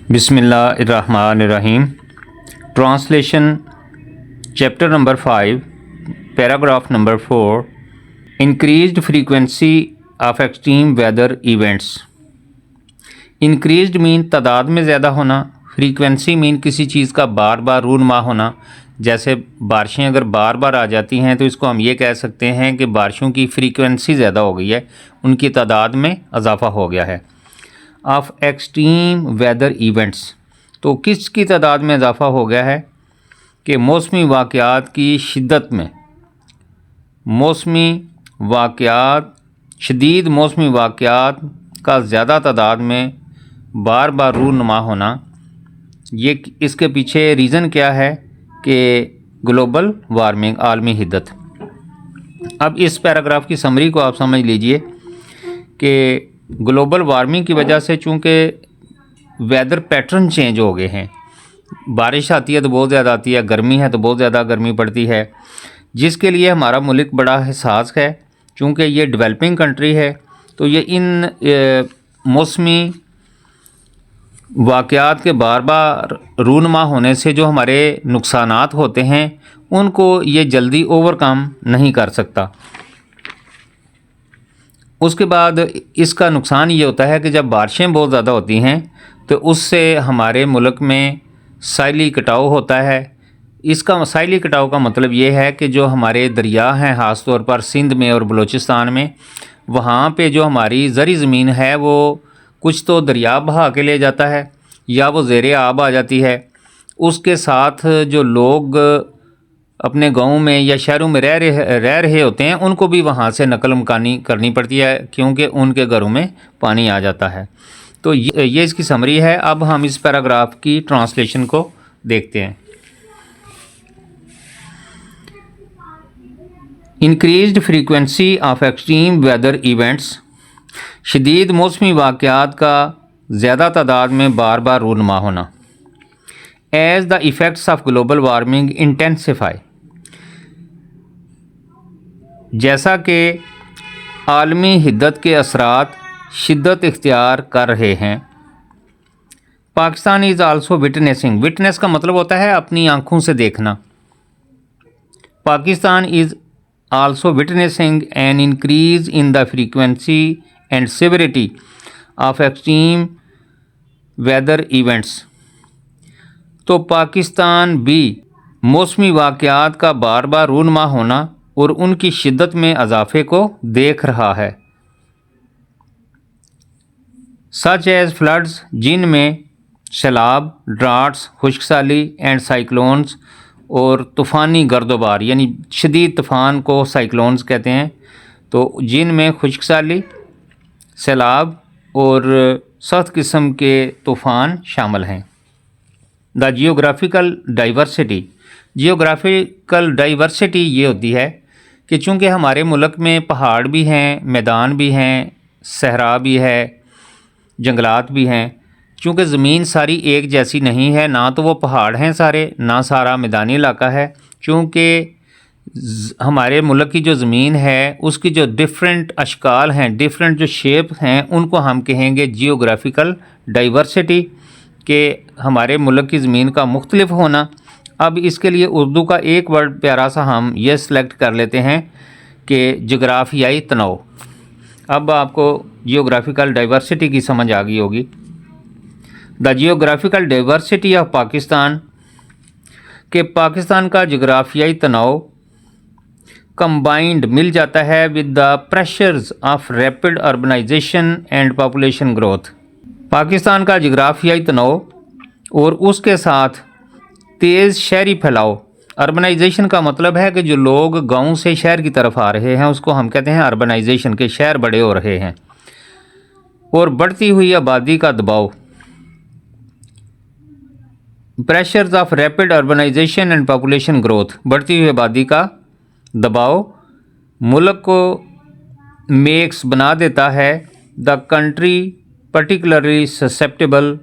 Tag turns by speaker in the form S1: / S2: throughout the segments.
S1: بسم اللہ الرحمن الرحیم۔ Translation chapter number 5 paragraph number 4 increased frequency of extreme weather events. Increased مین تعداد میں زیادہ ہونا، فریکوینسی مین کسی چیز کا بار بار رونما ہونا۔ جیسے بارشیں اگر بار بار آ جاتی ہیں تو اس کو ہم یہ کہہ سکتے ہیں کہ بارشوں کی فریکوینسی زیادہ ہو گئی ہے، ان کی تعداد میں اضافہ ہو گیا ہے۔ آف ایکسٹریم ویدر ایونٹس، تو کس کی تعداد میں اضافہ ہو گیا ہے کہ موسمی واقعات کی شدت میں، شدید موسمی واقعات کا زیادہ تعداد میں بار بار رونما ہونا۔ یہ اس کے پیچھے ریزن کیا ہے کہ گلوبل وارمنگ، عالمی حدت۔ اب اس پیراگراف کی سمری کو آپ سمجھ لیجئے کہ گلوبل وارمنگ کی وجہ سے چونکہ ویدر پیٹرن چینج ہو گئے ہیں، بارش آتی ہے تو بہت زیادہ آتی ہے، گرمی ہے تو بہت زیادہ گرمی پڑتی ہے، جس کے لیے ہمارا ملک بڑا حساس ہے۔ چونکہ یہ ڈیولپنگ کنٹری ہے تو یہ ان موسمی واقعات کے بار بار رونما ہونے سے جو ہمارے نقصانات ہوتے ہیں ان کو یہ جلدی اوور کم نہیں کر سکتا۔ اس کے بعد اس کا نقصان یہ ہوتا ہے کہ جب بارشیں بہت زیادہ ہوتی ہیں تو اس سے ہمارے ملک میں ساحلی کٹاؤ ہوتا ہے۔ اس کا ساحلی کٹاؤ کا مطلب یہ ہے کہ جو ہمارے دریا ہیں، خاص طور پر سندھ میں اور بلوچستان میں، وہاں پہ جو ہماری زرعی زمین ہے وہ کچھ تو دریا بہا کے لے جاتا ہے یا وہ زیر آب آ جاتی ہے۔ اس کے ساتھ جو لوگ اپنے گاؤں میں یا شہروں میں رہ رہے ہوتے ہیں ان کو بھی وہاں سے نقل مکانی کرنی پڑتی ہے کیونکہ ان کے گھروں میں پانی آ جاتا ہے۔ تو یہ اس کی سمری ہے۔ اب ہم اس پیراگراف کی ٹرانسلیشن کو دیکھتے ہیں۔ Increased frequency of extreme weather events, شدید موسمی واقعات کا زیادہ تعداد میں بار بار رونما ہونا۔ As the effects of global warming intensify, جیسا کہ عالمی حدت کے اثرات شدت اختیار کر رہے ہیں۔ Pakistan is also witnessing, witness کا مطلب ہوتا ہے اپنی آنکھوں سے دیکھنا۔ Pakistan is also witnessing an increase in the frequency and severity of extreme weather events, تو پاکستان بھی موسمی واقعات کا بار بار رونما ہونا اور ان کی شدت میں اضافے کو دیکھ رہا ہے۔ سچ ایز فلڈز، جن میں سیلاب، ڈراٹس، خشک سالی اینڈ سائیکلونز، اور طوفانی گرد و بار، یعنی شدید طوفان کو سائیکلونز کہتے ہیں، تو جن میں خشک سالی، سیلاب اور سخت قسم کے طوفان شامل ہیں۔ دا جیوگرافیکل ڈائیورسٹی، جیوگرافیکل ڈائیورسٹی یہ ہوتی ہے کہ چونکہ ہمارے ملک میں پہاڑ بھی ہیں، میدان بھی ہیں، صحرا بھی ہے، جنگلات بھی ہیں، چونکہ زمین ساری ایک جیسی نہیں ہے، نہ تو وہ پہاڑ ہیں سارے، نہ سارا میدانی علاقہ ہے، چونکہ ہمارے ملک کی جو زمین ہے اس کی جو ڈیفرنٹ اشکال ہیں، ڈیفرنٹ جو شیپ ہیں، ان کو ہم کہیں گے جیوگرافیکل ڈائیورسٹی، کہ ہمارے ملک کی زمین کا مختلف ہونا۔ اب اس کے لیے اردو کا ایک ورڈ پیارا سا ہم یہ سلیکٹ کر لیتے ہیں کہ جغرافیائی تنوع۔ اب آپ کو جیوگرافیکل ڈائیورسٹی کی سمجھ آ گئی ہوگی۔ The geographical diversity of Pakistan, کہ پاکستان کا جغرافیائی تنوع کمبائنڈ مل جاتا ہے with the pressures of rapid urbanisation and population growth. Pakistan کا جغرافیائی تنوع اور اس کے ساتھ تیز شہری پھیلاؤ، اربنائزیشن کا مطلب ہے کہ جو لوگ گاؤں سے شہر کی طرف آ رہے ہیں اس کو ہم کہتے ہیں اربنائزیشن، کے شہر بڑے ہو رہے ہیں، اور بڑھتی ہوئی آبادی کا دباؤ، pressures of rapid urbanisation and population growth, بڑھتی ہوئی آبادی کا دباؤ ملک کو میکس بنا دیتا ہے دا کنٹری پرٹیکولرلی سسیپٹیبل،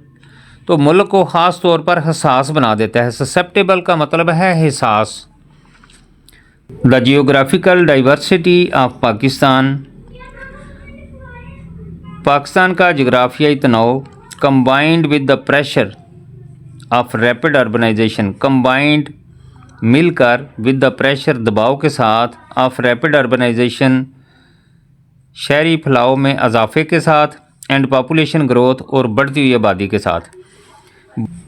S1: تو ملک کو خاص طور پر حساس بنا دیتا ہے۔ سسیپٹیبل کا مطلب ہے حساس۔ دا geographical diversity of Pakistan, Pakistan کا جغرافیائی تنوع combined with the pressure of rapid urbanization, combined مل کر with the pressure دباؤ کے ساتھ of rapid urbanization شہری پھیلاؤ میں اضافے کے ساتھ and population growth اور بڑھتی ہوئی آبادی کے ساتھ.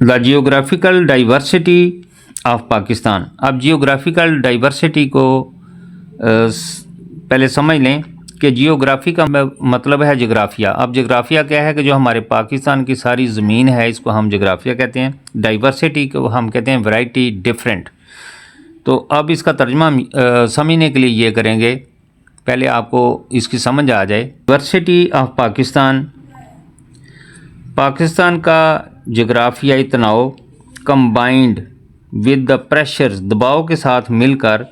S1: The geographical diversity of Pakistan. اب جیوگرافیکل ڈائیورسٹی کو پہلے سمجھ لیں کہ جیوگرافی کا مطلب ہے جغرافیہ. اب جغرافیہ کیا ہے کہ جو ہمارے پاکستان کی ساری زمین ہے اس کو ہم جغرافیہ کہتے ہیں. ڈائیورسٹی کو ہم کہتے ہیں ورائٹی، ڈفرینٹ. تو اب اس کا ترجمہ سمجھنے کے لیے یہ کریں گے، پہلے آپ کو اس کی سمجھ آ جائے. ڈائیورسٹی آف پاکستان، پاکستان کا جغرافیائی تنوع کمبائنڈ ود دا پریشرز دباؤ کے ساتھ مل کر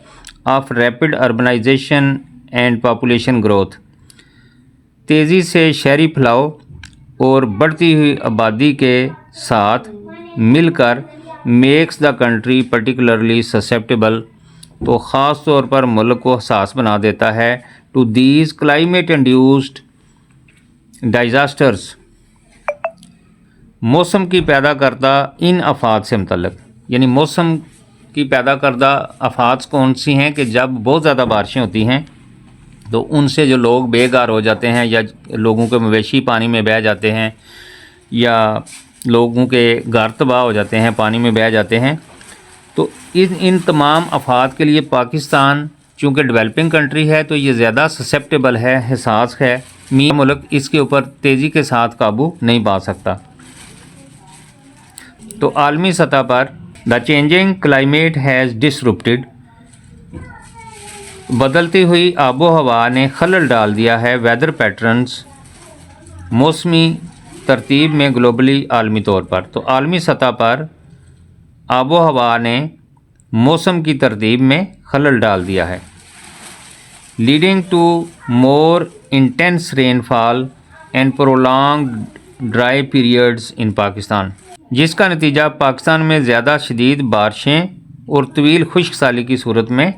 S1: of rapid urbanisation and population growth تیزی سے شہری پھیلاؤ اور بڑھتی ہوئی آبادی کے ساتھ مل کر makes the country particularly susceptible, تو خاص طور پر ملک کو حساس بنا دیتا ہے ٹو دیز کلائمیٹ انڈیوسڈ ڈائزاسٹرز، موسم کی پیدا کردہ ان آفات سے متعلق. یعنی موسم کی پیدا کردہ آفات کون سی ہیں کہ جب بہت زیادہ بارشیں ہوتی ہیں تو ان سے جو لوگ بے گھر ہو جاتے ہیں، یا لوگوں کے مویشی پانی میں بہہ جاتے ہیں، یا لوگوں کے گھر تباہ ہو جاتے ہیں، پانی میں بہہ جاتے ہیں. تو ان تمام آفات کے لیے پاکستان چونکہ ڈیولپنگ کنٹری ہے تو یہ زیادہ سسیپٹیبل ہے، حساس ہے. ملک اس کے اوپر تیزی کے ساتھ قابو نہیں پا سکتا. تو عالمی سطح پر دا چینجنگ کلائمیٹ ہیز ڈسرپٹڈ، بدلتی ہوئی آب و ہوا نے خلل ڈال دیا ہے ویدر پیٹرنز، موسمی ترتیب میں گلوبلی عالمی طور پر. تو عالمی سطح پر آب و ہوا نے موسم کی ترتیب میں خلل ڈال دیا ہے، leading to more intense rainfall and prolonged dry periods in Pakistan, جس کا نتیجہ پاکستان میں زیادہ شدید بارشیں اور طویل خشک سالی کی صورت میں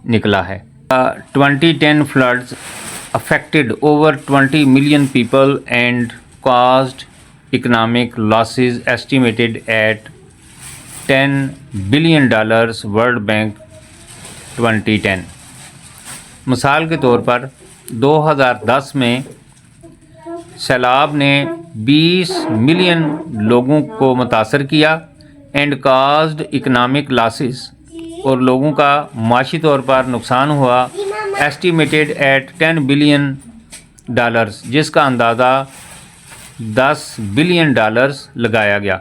S1: نکلا ہے. 2010 floods affected over 20 million people and caused economic losses estimated at $10 billion World Bank 2010. مثال کے طور پر 2010 میں سیلاب نے 20 ملین لوگوں کو متاثر کیا اینڈ کازڈ اکنامک لاسز، اور لوگوں کا معاشی طور پر نقصان ہوا ایسٹیمیٹڈ ایٹ $10 بلین، جس کا اندازہ $10 بلین لگایا گیا.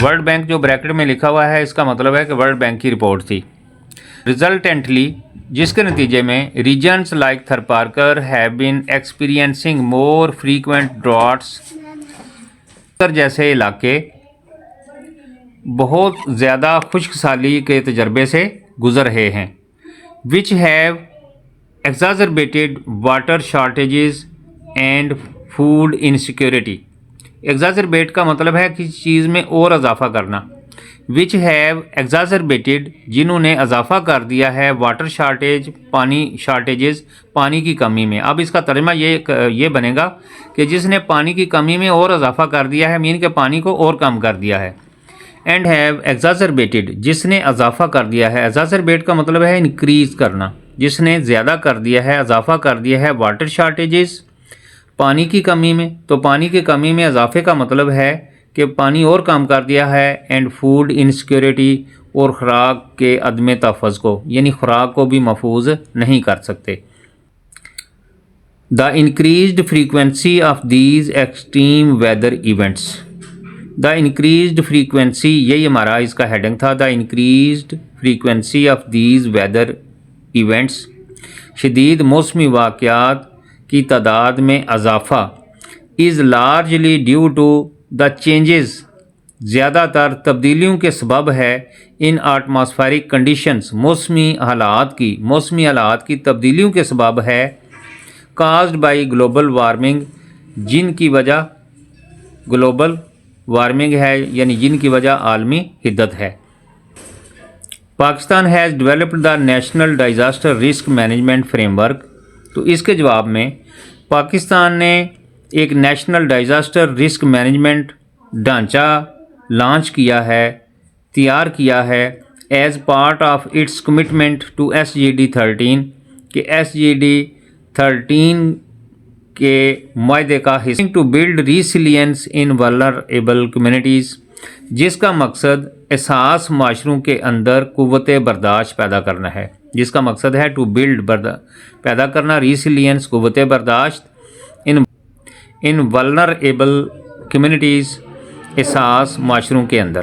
S1: ورلڈ بینک جو بریکٹ میں لکھا ہوا ہے اس کا مطلب ہے کہ ورلڈ بینک کی رپورٹ تھی. ریزلٹنٹلی، جس کے نتیجے میں regions like Tharparkar have been experiencing more frequent droughts, جیسے علاقے بہت زیادہ خشک سالی کے تجربے سے گزر رہے ہیں، which have exacerbated water shortages and food insecurity. Exacerbate کا مطلب ہے کسی چیز میں اور اضافہ کرنا. وچ ہیو ایگزازربیٹڈ، جنہوں نے اضافہ کر دیا ہے، واٹر شارٹیج، پانی شارٹیجز، پانی کی کمی میں. اب اس کا ترجمہ یہ بنے گا کہ جس نے پانی کی کمی میں اور اضافہ کر دیا ہے، مین کہ پانی کو اور کم کر دیا ہے. اینڈ ہیو ایگزازربیٹڈ، جس نے اضافہ کر دیا ہے. ایگزازربیٹ کا مطلب ہے انکریز کرنا، جس نے زیادہ کر دیا ہے، اضافہ کر دیا ہے. واٹر شارٹیجز، پانی کی کمی میں، تو پانی کی کمی میں اضافے کا مطلب ہے کہ پانی اور کم کر دیا ہے. اینڈ فوڈ انسیکیورٹی، اور خوراک کے عدم تحفظ کو، یعنی خوراک کو بھی محفوظ نہیں کر سکتے. The increased frequency of these extreme weather events. The increased frequency, یہی ہمارا اس کا ہیڈنگ تھا. The increased frequency of these weather events, شدید موسمی واقعات کی تعداد میں اضافہ، is largely due to the changes, زیادہ تر تبدیلیوں کے سبب ہے. ان ایٹماسفیرک کنڈیشنز، موسمی حالات کی تبدیلیوں کے سبب ہے. کازڈ بائی گلوبل وارمنگ، جن کی وجہ گلوبل وارمنگ ہے، یعنی جن کی وجہ عالمی حدت ہے. Pakistan has developed the national disaster risk management framework. تو اس کے جواب میں پاکستان نے ایک نیشنل ڈیزاسٹر رسک مینجمنٹ ڈھانچہ لانچ کیا ہے، تیار کیا ہے as part of its commitment to SGD 13 کہ SGD 13 کے معاہدے کا حصہ to build resilience in vulnerable communities, جس کا مقصد احساس معاشروں کے اندر قوت برداشت پیدا کرنا ہے، جس کا مقصد ہے ٹو بلڈ پیدا کرنا ریسیلینس قوت برداشت ان ولنریبل کمیونٹیز احساس معاشروں کے اندر۔